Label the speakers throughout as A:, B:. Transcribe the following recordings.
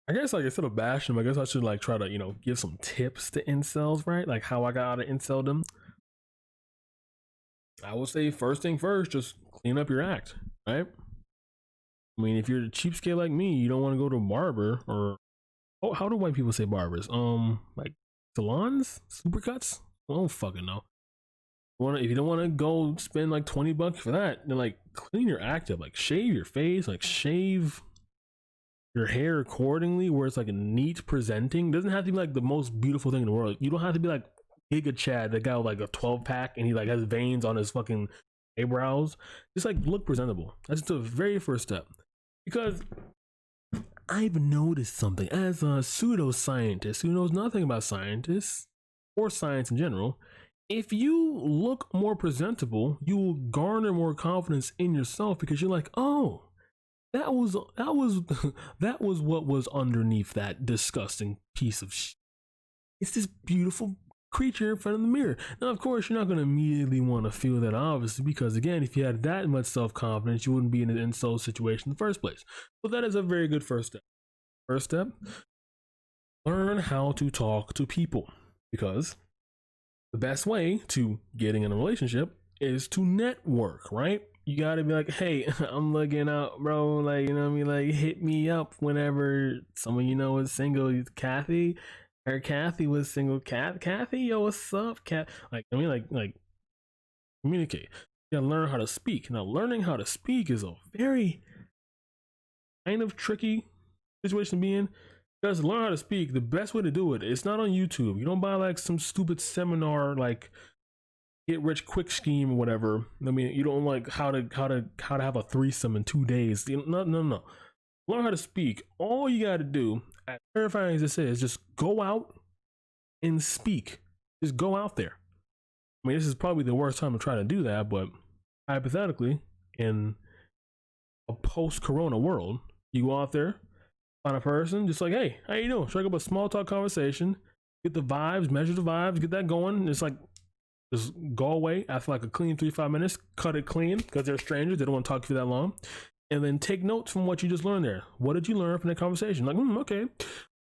A: I guess like instead of bashing them, I guess I should like try to give some tips to incels, right? Like how I got out of inceldom. I would say first thing first, just clean up your act, right? I mean, if you're a cheapskate like me, you don't want to go to a barber or how do white people say barbers? Like salons, supercuts. I don't fucking know. If you don't want to go spend like $20 for that, then like clean your act up, like shave your face, like shave your hair accordingly, where it's like a neat presenting. It doesn't have to be like the most beautiful thing in the world. You don't have to be like Giga Chad, the guy with like a 12 pack and he like has veins on his fucking eyebrows. Just like look presentable. That's the very first step. Because I've noticed something as a pseudoscientist who knows nothing about scientists or science in general. If you look more presentable, you will garner more confidence in yourself because you're like, oh, that was what was underneath that disgusting piece of shit. It's this beautiful creature in front of the mirror. Now, of course, you're not going to immediately want to feel that, obviously, because again, if you had that much self-confidence, you wouldn't be in an incel situation in the first place. But that is a very good first step. First step, learn how to talk to people, because the best way to getting in a relationship is to network, right? You gotta be like, hey, I'm looking out, bro. Like, you know what I mean? Like, hit me up whenever someone you know is single. Kathy, or Kathy was single. Kathy, yo, what's up, Kat? Like, I mean, like, communicate. You gotta learn how to speak. Now, learning how to speak is a very kind of tricky situation to be in. Because to learn how to speak, the best way to do it, it's not on YouTube. You don't buy like some stupid seminar like get rich quick scheme or whatever. I mean, you don't like how to have a threesome in 2 days. No. Learn how to speak. All you got to do, as terrifying as this is, just go out and speak. Just go out there. I mean, this is probably the worst time to try to do that, but hypothetically, in a post-corona world, you go out there, find a person, just like, hey, how you doing? Strike up a small talk conversation, get the vibes, measure the vibes, get that going. It's like, just go away after like a clean 3-5 minutes, cut it clean because they're strangers, they don't want to talk to you that long, and then take notes from what you just learned there. What did you learn from that conversation? Like, okay,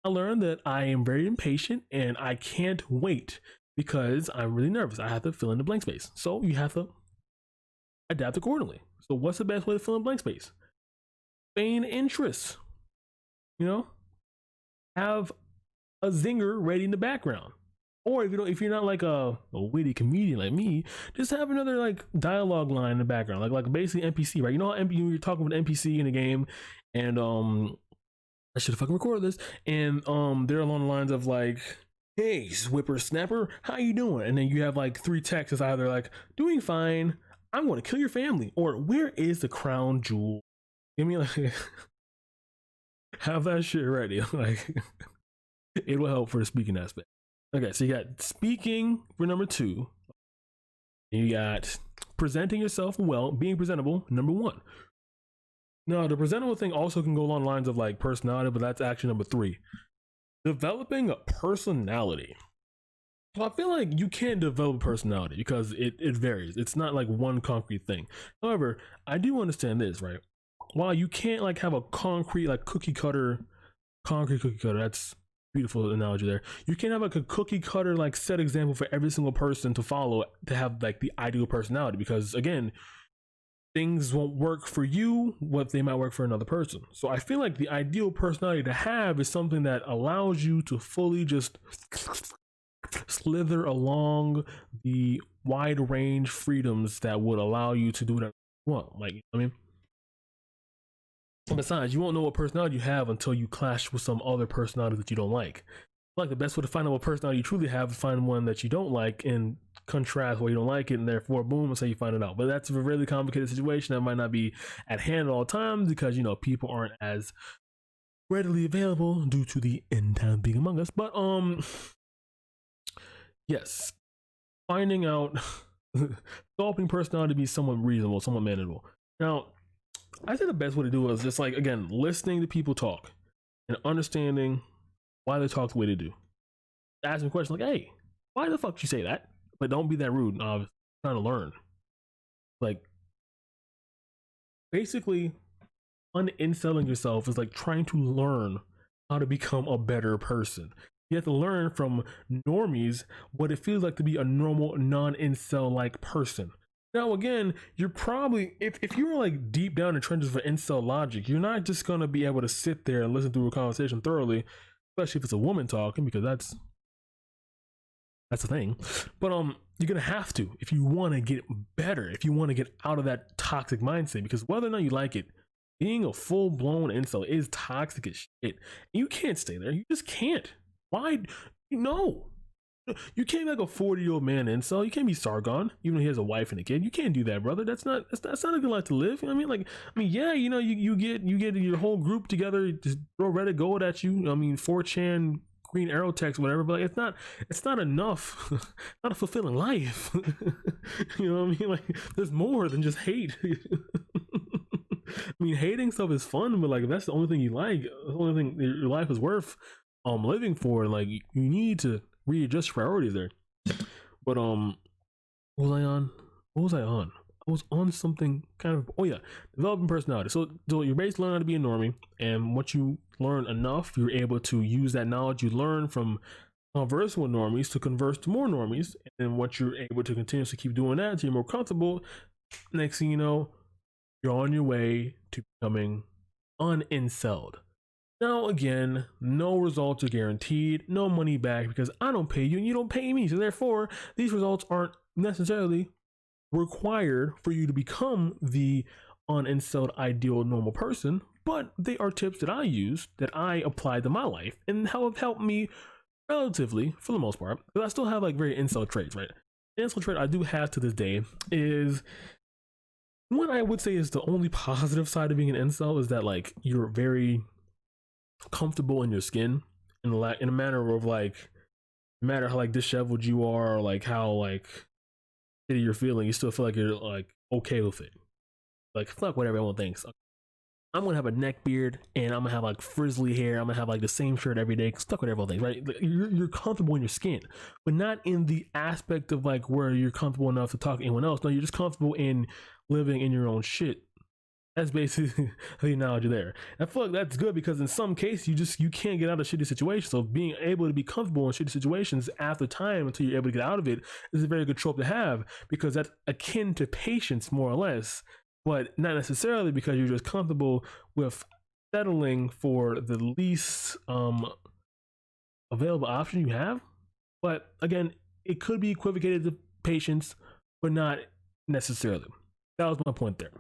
A: I learned that I am very impatient and I can't wait because I'm really nervous. I have to fill in the blank space. So you have to adapt accordingly. So what's the best way to fill in blank space? Feign interest. You know, have a zinger ready in the background. Or if you're not like a witty comedian like me, just have another like dialogue line in the background, like basically NPC, right? You know how you're talking with an NPC in a game, and I should have fucking recorded this, and they're along the lines of like, hey, whippersnapper, how you doing? And then you have like 3 texts, either like doing fine, I'm going to kill your family, or where is the crown jewel? Give me like have that shit ready, like it will help for the speaking aspect. Okay, so you got speaking for number 2. You got presenting yourself well, being presentable, number 1. Now, the presentable thing also can go along the lines of like personality, but that's actually number 3. Developing a personality. So I feel like you can't develop personality because it varies. It's not like one concrete thing. However, I do understand this, right? While you can't like have a concrete, like concrete cookie cutter, that's beautiful analogy there. You can't have like a cookie cutter like set example for every single person to follow to have like the ideal personality, because again, things won't work for you what they might work for another person. So I feel like the ideal personality to have is something that allows you to fully just slither along the wide range freedoms that would allow you to do whatever you want. Like, I mean, and besides, you won't know what personality you have until you clash with some other personality that you don't like. Like the best way to find out what personality you truly have is find one that you don't like and contrast where you don't like it, and therefore, boom, that's how you find it out. But that's a really complicated situation that might not be at hand at all times because people aren't as readily available due to the end time being among us. But yes, finding out, developing personality to be somewhat reasonable, somewhat manageable. Now, I think the best way to do it is just like, again, listening to people talk and understanding why they talk the way they do. Ask them questions like, hey, why the fuck did you say that? But don't be that rude. I'm trying to learn. Like, basically, uninselling yourself is like trying to learn how to become a better person. You have to learn from normies what it feels like to be a normal non-incel like person. Now again, you're probably if you're like deep down in the trenches for incel logic, you're not just gonna be able to sit there and listen to a conversation thoroughly, especially if it's a woman talking, because that's the thing. But you're gonna have to if you want to get better, if you want to get out of that toxic mindset, because whether or not you like it, being a full blown incel is toxic as shit. You can't stay there. You just can't. Why? No. You can't be like a 40-year-old man incel. You can't be Sargon, even though he has a wife and a kid. You can't do that, brother. That's not a good life to live. You know what I mean? Like, I mean, yeah, you get your whole group together, just throw Reddit gold at you. I mean, 4chan, Green Arrow text, whatever. But like, it's not enough. Not a fulfilling life. You know what I mean? Like, there's more than just hate. I mean, hating stuff is fun, but like, if that's the only thing you like, the only thing your life is worth living for, like, you need to readjust priorities there. But what was I on? What was I on? I was on something kind of, oh yeah, developing personality. So you're basically learning how to be a normie, and once you learn enough, you're able to use that knowledge you learn from conversing with normies to converse to more normies. And once you're able to continuously keep doing that until you're more comfortable, next thing you know, you're on your way to becoming unincelled. Now, again, no results are guaranteed, no money back, because I don't pay you and you don't pay me. So therefore, these results aren't necessarily required for you to become the unincelled ideal normal person, but they are tips that I use, that I apply to my life, and have helped me relatively, for the most part, because I still have like very incel traits, right? The incel trait I do have to this day is what I would say is the only positive side of being an incel, is that like you're very comfortable in your skin, in a manner of like, no matter how like disheveled you are, or like how like shitty you're feeling, you still feel like you're like okay with it. Like, fuck what everyone thinks. I'm gonna have a neck beard and I'm gonna have like frizzly hair. I'm gonna have like the same shirt every day. Stuck with everyone thinks, right? Like, you're comfortable in your skin, but not in the aspect of like where you're comfortable enough to talk to anyone else. No, you're just comfortable in living in your own shit. That's basically the analogy there. And I feel like that's good, because in some cases you can't get out of shitty situations. So being able to be comfortable in shitty situations after time until you're able to get out of it is a very good trope to have, because that's akin to patience, more or less, but not necessarily, because you're just comfortable with settling for the least available option you have. But again, it could be equivocated to patience, but not necessarily. That was my point there.